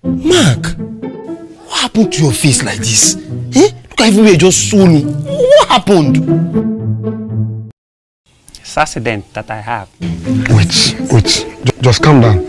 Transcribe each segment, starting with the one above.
Mark, what happened to your face like this? Eh? Look, everywhere just swollen. What happened? It's an accident that I have. Wait. Just calm down.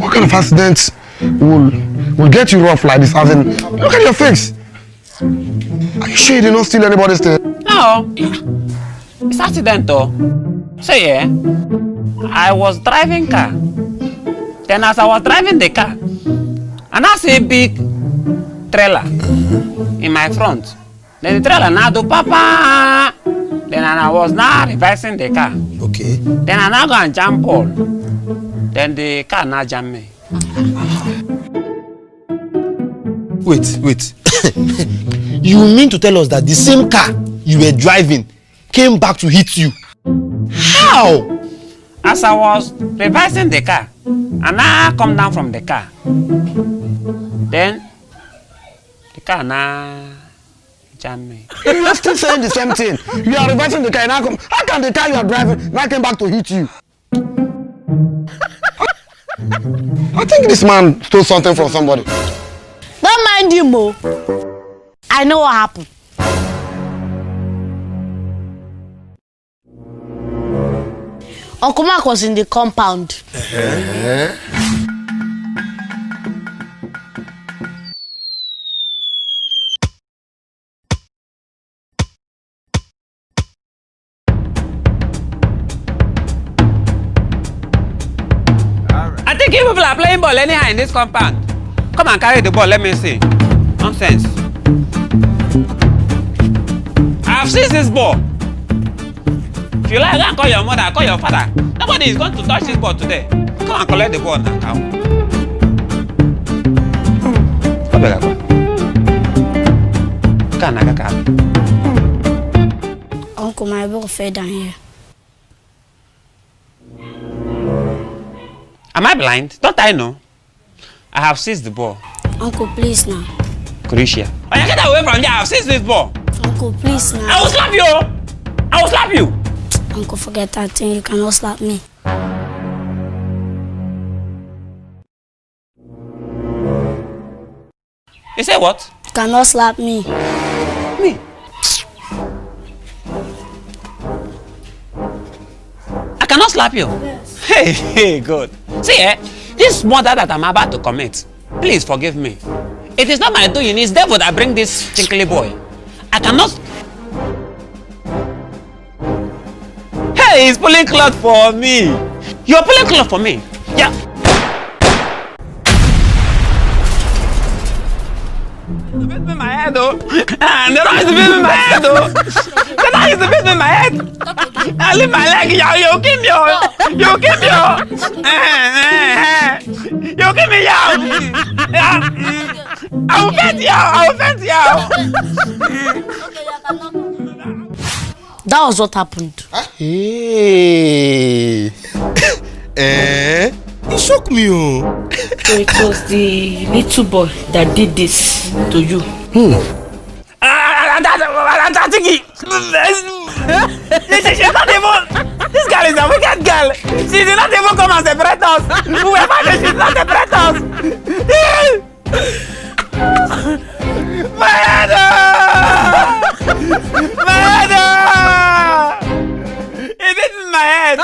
What kind of accident will get you rough like this? As in, look at your face. Are you sure you did not steal anybody's thing? No. It's accident though. Say yeah. I was driving car. Then as I was driving the car, and I see a big trailer in my front. Then the trailer now do papa. Then I was now reversing the car. Okay. Then I now go and jump Paul. Then the car now jam me. Wait. You mean to tell us that the same car you were driving came back to hit you? How? As I was reversing the car, and I come down from the car. Then the car now jam me. You are still saying the same thing. You are reversing the car and now come. How can the car you are driving now came back to hit you? I think this man stole something from somebody. Don't mind him, Mo. I know what happened. Uncle Mark was in the compound. I think you people are playing ball anyhow in this compound. Come and carry the ball, let me see. Nonsense. I've seized this ball. If you like, go and call your mother, call your father. Nobody is going to touch this ball today. Come and collect the ball now. Come. Uncle, my ball fell down here. Am I blind? Don't I know? I have seized the ball. Uncle, please now. Croatia. Oh, you get away from there. I have seized this ball. Uncle, please now. I will slap you. I will slap you. Uncle, forget that thing. You cannot slap me. You say what? You cannot slap me. Me? I cannot slap you? Yes. Hey, good. See, this murder that I'm about to commit, please forgive me. It is not my doing, it's devil that bring this tinkly boy. I cannot... Hey, he's pulling cloth for me. You're pulling cloth for me? Yeah. The beat me in my head, though. And the right is the beat me in my head, though. The right is the beat me in my head. I leave my leg. You kill me, you kill me, you kill me, I will faint you. I will faint you. That was what happened. Hey. It shocked me. So it was the little boy that did this to you. This girl is a wicked girl. She did not even come and separate us. Whoever she did not separate us. My head! My head! It hit my head.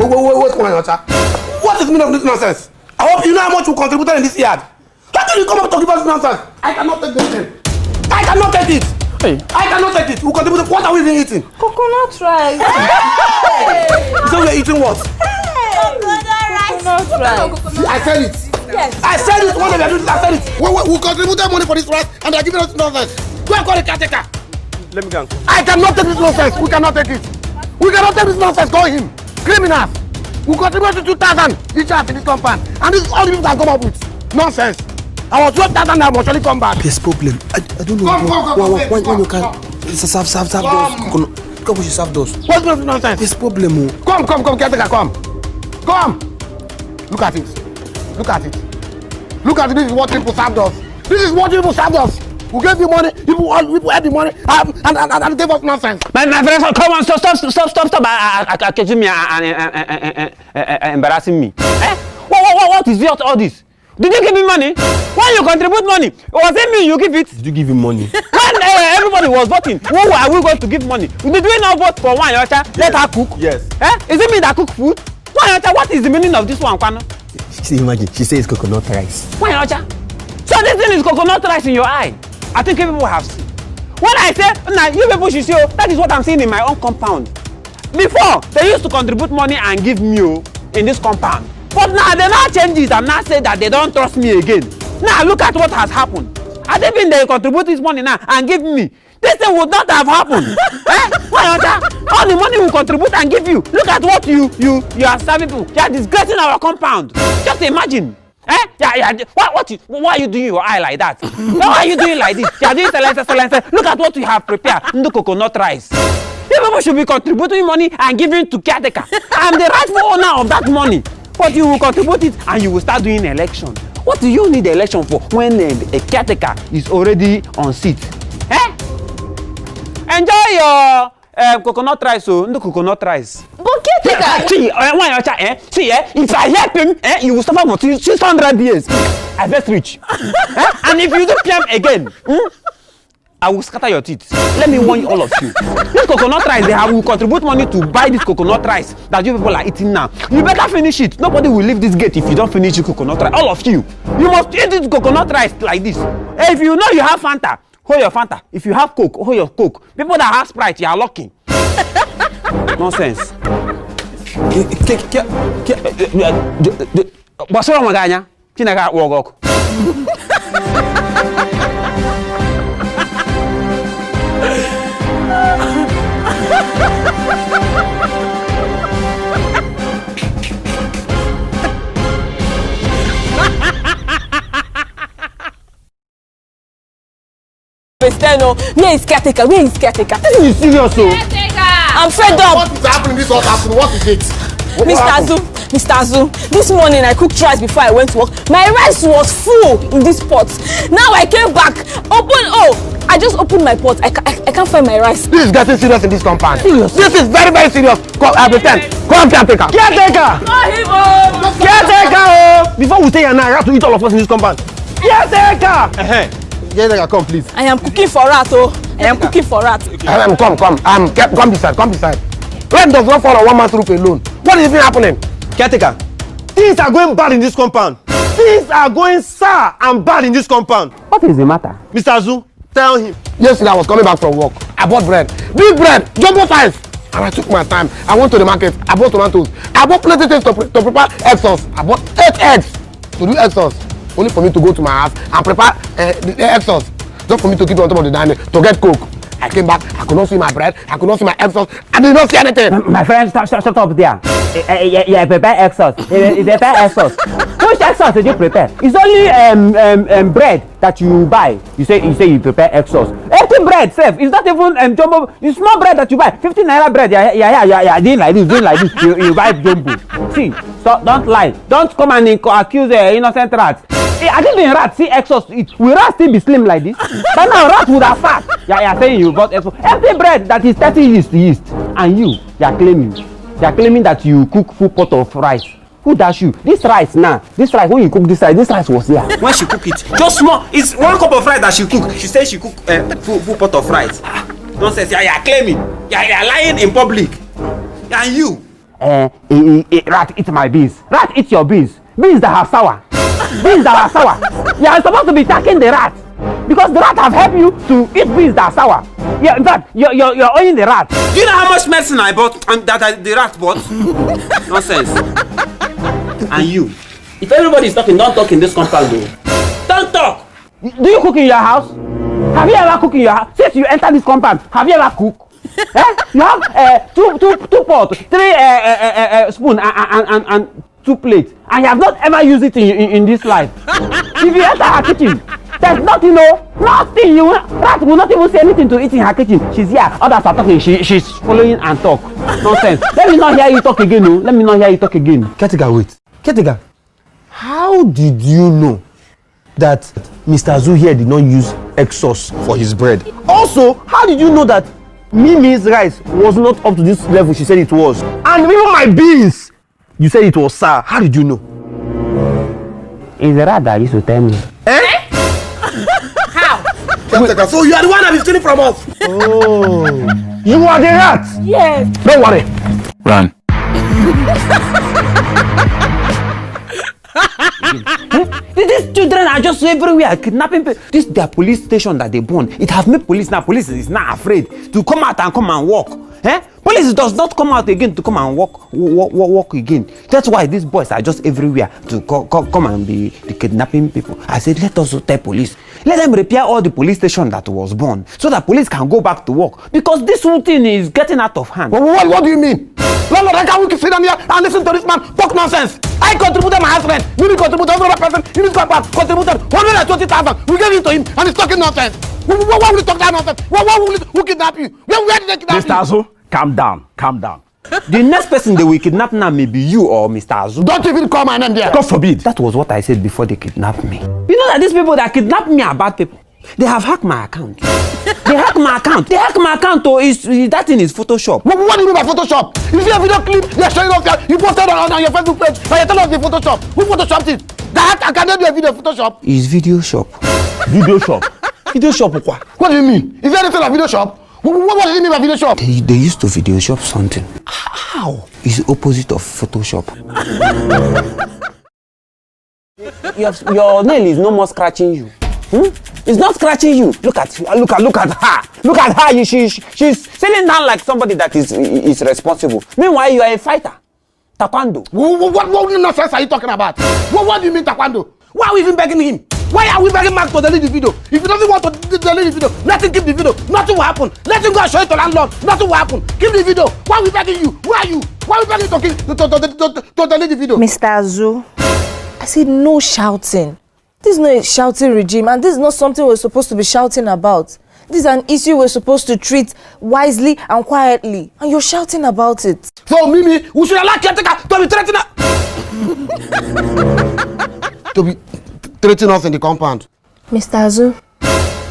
Wait, come on, Yocha. What is the meaning of this nonsense? I hope you know how much you contributed in this yard. How can you come up talking about this nonsense? I cannot take this thing. I cannot take it. Hey. I cannot take it. We contributed. What are we even eating? Coconut rice. Hey. So we're eating what? Coconut rice. See, I said it. Yes. I said it. What are we doing? I said it. We contributed money for this rice and they're giving us nonsense. Go and call the caretaker. Let me go. I cannot take this nonsense. We cannot take it. We cannot take this nonsense. Call him. Criminals. We contributed 2,000 each house in this compound. And this is all the people can come up with. Nonsense. I was 12,000 I must surely come back. There's problem. I don't know come, when you can serve those Come, we should serve those. What's the nonsense? This problem. Come, caretaker, come. Come. Look at it. Look at it. Look at it. This is what people served us. This is what people served us. We gave you money. People had the money and gave us nonsense. My friends, come on, stop. Accusing me and embarrassing me. Eh? What is all this? Did you give me money? When you contribute money, was it me you give it? Did you give him money? When everybody was voting, who are we going to give money? Did we not vote for one Yocha? Yes. Let her cook. Yes. Eh? Is it me that cook food? One Yocha, what is the meaning of this one, Kwano? See, imagine, she says coconut rice. One Yocha. So this thing is coconut rice in your eye. I think people have seen. When I say, nah, you people should see, that is what I'm seeing in my own compound. Before, they used to contribute money and give me in this compound. But now they now change it and now say that they don't trust me again. Now look at what has happened. Had they been they contribute this money now and give me, this thing would not have happened. All the money we contribute and give you. Look at what you are serving people. You are disgracing our compound. Just imagine. Why are you doing your eye like that? Why are you doing like this? You are doing silence. Look at what we have prepared. The coconut rice. You people should be contributing money and giving to caretaker. I'm the rightful owner of that money. But you will contribute it and you will start doing election. What do you need election for when a caretaker is already on seat? Eh? Enjoy your coconut rice, the coconut rice. But caretaker. See, if I help him, you will suffer for 600 years. I best reach. And if you do PM again, I will scatter your teeth. Let me warn all of you. This coconut rice, will contribute money to buy this coconut rice that you people are eating now. You better finish it. Nobody will leave this gate if you don't finish the coconut rice. All of you. You must eat this coconut rice like this. If you know you have Fanta, hold your Fanta. If you have Coke, hold your Coke. People that have Sprite, you are lucky. Nonsense. What's wrong with Ganya? Chinaga Wogok. Where is caretaker? This is serious, so. I'm fed up. What is happening? This was happening. What is it? Mr. Azu, this morning I cooked rice before I went to work. My rice was full in this pot. Now I came back, I just opened my pot. I can't find my rice. This is getting serious in this compound. Serious? This is very, very serious. Come, caretaker. Caretaker! Caretaker! Before we stay here now, I have to eat all of us in this compound. Caretaker! Caretaker, come please. I am cooking for rat, Come beside. Rent does not fall on one man's roof alone. What is even happening? Caretaker, things are going bad in this compound. Things are going sour and bad in this compound. What is the matter? Mr. Azu, tell him. Yesterday I was coming back from work. I bought bread. Big bread, jumbo size. And I took my time. I went to the market. I bought tomatoes. I bought plenty things to prepare egg sauce. I bought 8 eggs to do egg sauce. Only for me to go to my house and prepare the egg sauce. Just for me to keep it on top of the dining to get Coke. I came back, I could not see my bread, I could not see my egg sauce, I did not see anything. My friend, shut up there. Yeah, prepare egg sauce. Prepare egg sauce. Which egg sauce did you prepare? It's only bread that you buy. You say you prepare egg sauce. Empty bread, safe. It's not even jumbo. It's small bread that you buy. 15 naira bread. Yeah. Doing like this. You buy jumbo. See, so don't lie. Don't come and accuse innocent rats. I didn't even rat see egg sauce to eat. Will rat still be slim like this? But now rat would have fat. Yeah, saying you bought egg sauce. Empty bread that is 30 yeast. And you are claiming that you cook full pot of rice. Who dash you? This rice when you cook this rice was here. When she cook it, just small. It's 1 cup of rice that she cook. She says she cook full pot of rice. Nonsense. You are claiming. You are lying in public. And you. Rat eat my beans. Rat eat your beans. Beans that have sour. You are supposed to be attacking the rat because the rat have helped you to eat beans that are sour. Yeah, in fact, you're owing the rat. Do you know how much medicine I bought and the rat bought? Nonsense. And you, if everybody is talking, don't talk in this compound though. Don't talk. Do you cook in your house? Have you ever cooked in your house? Since you enter this compound, have you ever cooked? You have two pots, 3 spoon and 2 plates, and you have not ever used it in this life. If you enter our kitchen, There's nothing, no. Nothing. Rat will not even say anything to eat in her kitchen. She's here. Others are talking. She's following and talk. Nonsense. Let me not hear you talk again, no. Let me not hear you talk again. Caretaker, wait. Caretaker, how did you know that Mr. Azu here did not use egg sauce for his bread? Also, how did you know that Mimi's rice was not up to this level she said it was? And even my beans, you said it was sour. How did you know? It's the rat that used to tell me. Eh? How? Caretaker, so you are the one that is stealing from us. Oh, you are the rat. Yes. Don't worry. Run. These children are just everywhere kidnapping people. This their police station that they born. It has made police now. Police is now afraid to come out and come and walk. Police does not come out again to come and walk again. That's why these boys are just everywhere to come and be the kidnapping people. I said, let us tell police. Let them repair all the police station that was born so that police can go back to work. Because this whole thing is getting out of hand. What do you mean? Landlord, I can't sit down here and listen to this man talk nonsense. I contributed my house rent. You contributed another person. You contributed 120,000. We gave it to him and he's talking nonsense. Why will he talk that nonsense? Who kidnap you? Where did they kidnap you? Mr. Azu, calm down. The next person they will kidnap now may be you or Mr. Azu. Don't even call my name there. God forbid. That was what I said before they kidnapped me. You know that these people that kidnapped me are bad people. They have hacked my account. They hacked my account. Oh, that thing is Photoshop. What do you mean by Photoshop? You see a video clip they're showing us there, you posted on your Facebook page and you tell us the Photoshop. Who Photoshopped it? That I cannot do a video Photoshop. It's Video Shop. Video shop. Video shop, what? What do you mean? Is there anything like video shop? What does it mean by video shop? They used to video shop something. How? It's the opposite of Photoshop. Your nail is no more scratching you. It's not scratching you. Look at her. Look at her. She's sitting down like somebody that is responsible. Meanwhile, you are a fighter. Taekwondo. What nonsense are you talking about? What do you mean taekwondo? Why are we even begging him? Why are we begging Mark to delete the video? If he doesn't want to delete the video, let him keep the video. Nothing will happen. Let him go and show it to landlord. Nothing will happen. Keep the video. Why are we begging you? Who are you? Why are we begging to delete the video? Mr. Azu, I said no shouting. This is not a shouting regime, and this is not something we're supposed to be shouting about. This is an issue we're supposed to treat wisely and quietly, and you're shouting about it. So, Mimi, we should allow caretaker to be threatening to be threatening us in the compound. Mr. Azu,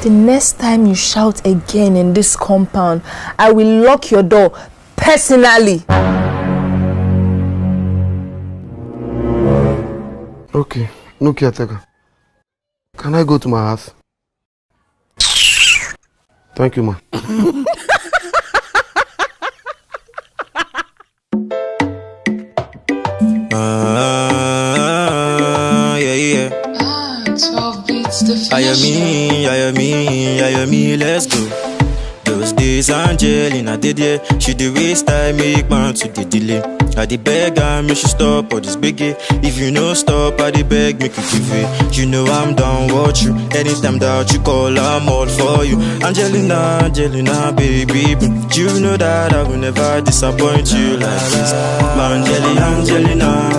the next time you shout again in this compound, I will lock your door personally. Okay, no caretaker. Can I go to my house? Thank you, ma. Yeah. 12 beats to finish. I me, let's go. Those days Angelina did, yeah. She did waste time, make man to the delay. I did beg and me she stop all this biggie. If you no stop, I did beg make you give it. You know I'm down watch you. Anytime that you call, I'm all for you. Angelina, baby. You know that I will never disappoint you like this. Angelina.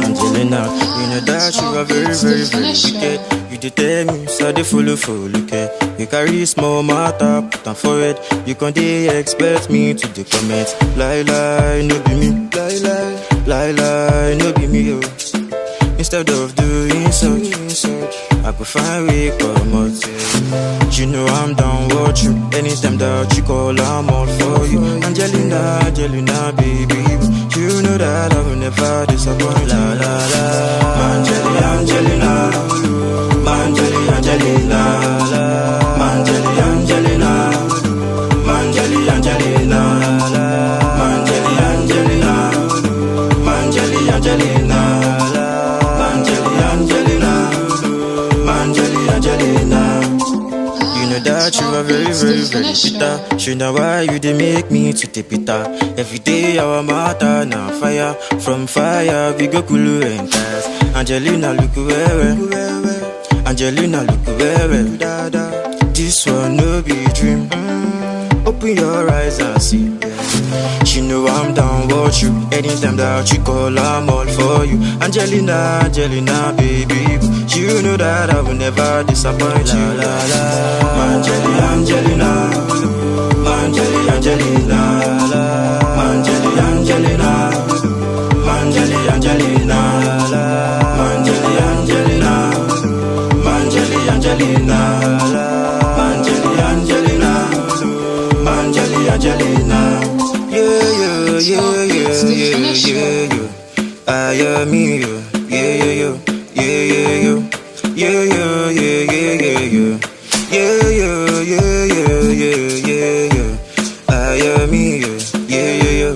Angelina, you know that you are very, very, very wicked. You did tell me, so they full, okay. You carry small matter, put on forehead. You can't expect me to the comments. Lie, no be me. Lie, no be me, oh. Instead of doing such, I could find way come out. You know I'm down with you. Anytime that you call, I'm all for you. Angelina, baby. You know that I will never disappoint you. Angelina. That you are very, very, very bitter. She know why you they make me to the bitter. Every day our matter now fire. From fire we go cool and cast. Angelina, look where. Angelina, look where. This one no be dream. Open your eyes and see. She know I'm down with you. Anytime that you call, I'm all for you. Angelina, Angelina, baby. You know that I will never disappoint you. La la la. Angelina, Angelina, Angelina, Angelina, Angelina, Angelina, Angelina, Angelina, Angelina, Angelina, yeah. I am me, yeah. I am me, yeah.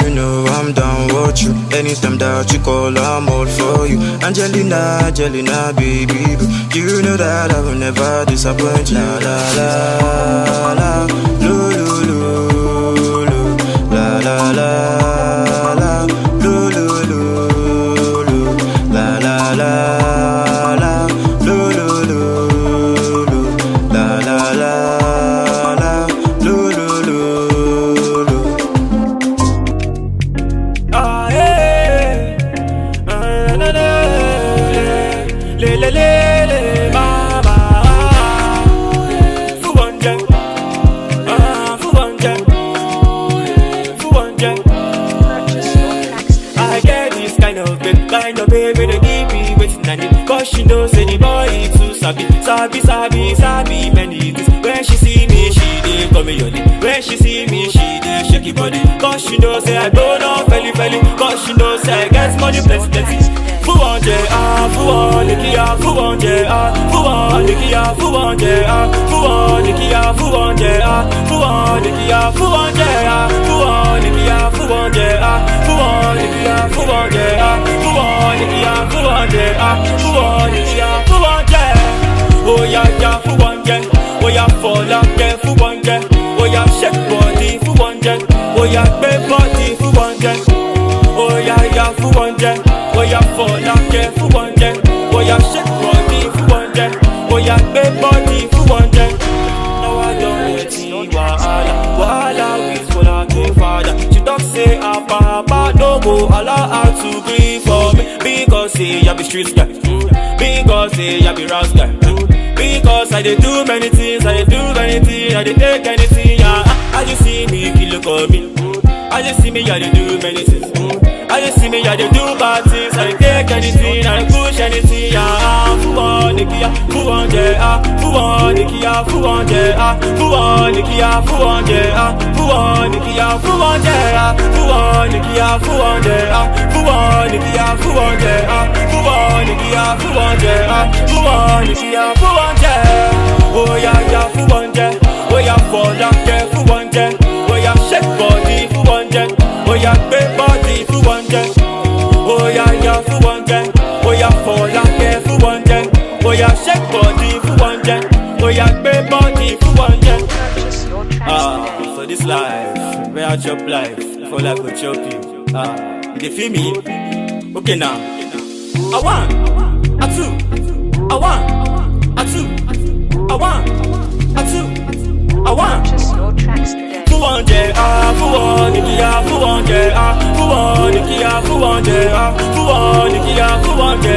You know I'm down with you. Anytime that you call, I'm all for you. Angelina, Angelina, baby. You know that I will never disappoint you. La la la la, lo lo lo lo, la la la la, lo lo lo lo, la la la la, lo lo lo lo, la la la la, lo lo lo lo. Ah yeah, na na, le. Baby, they give me waiting and it. Cause she knows say the boy too sabi many things. When she see me, she dey call me yoni. When she see me, she dey shake it body. Cause she knows say I go down felly. Cause she knows say I get money plenty. Fu wanje fu wanje fu wanje fu wanje fu wanje fu wanje fu wanje fu wanje fu wanje fu wanje fu wanje fu wanje oh yeah, fu wanje, oh yeah, fall like fu wanje, oh yeah, shake body fu wanje, oh yeah, big body fu wanje, oh yeah, fu wanje, oh yeah, fall like fu wanje, oh yeah, shake body fu wanje, oh yeah, big body fu wanje. Now I don't let you wahala with for like father. She talk say papa no go allow her to grieve for me because say I be street guy, because say I be rough guy, because I dey do many things, I dey take anything. Yeah, I just see me kill for me. I just see me I dey do many things. I just see me I dey do bad things, I dey take anything, I dey push anything. Yeah, fu wanje fu wanje fu wanje fu wanje fu wanje fu wanje fu wanje fu wanje fu wanje fu wanje fu wanje fu wanje fu wanje oh yeah fu wanje, oh yeah fall like fu wanje, oh yeah shake body fu wanje, oh yeah big body fu wanje, oh yeah fu wanje, oh yeah fall like fu wanje, oh yeah shake body fu wanje, oh yeah big body fu wanje. For this life, where I chop life, for life will chop you. You feel me? Okay now. I want, I two, I want, I two, I want, I two, I want. Fu wanje fu wanje fu wanje fu wanje fu wanje fu wanje fu wanje fu wanje fu wanje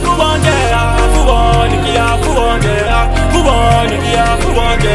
fu wanje fu wanje fu wanje fu wanje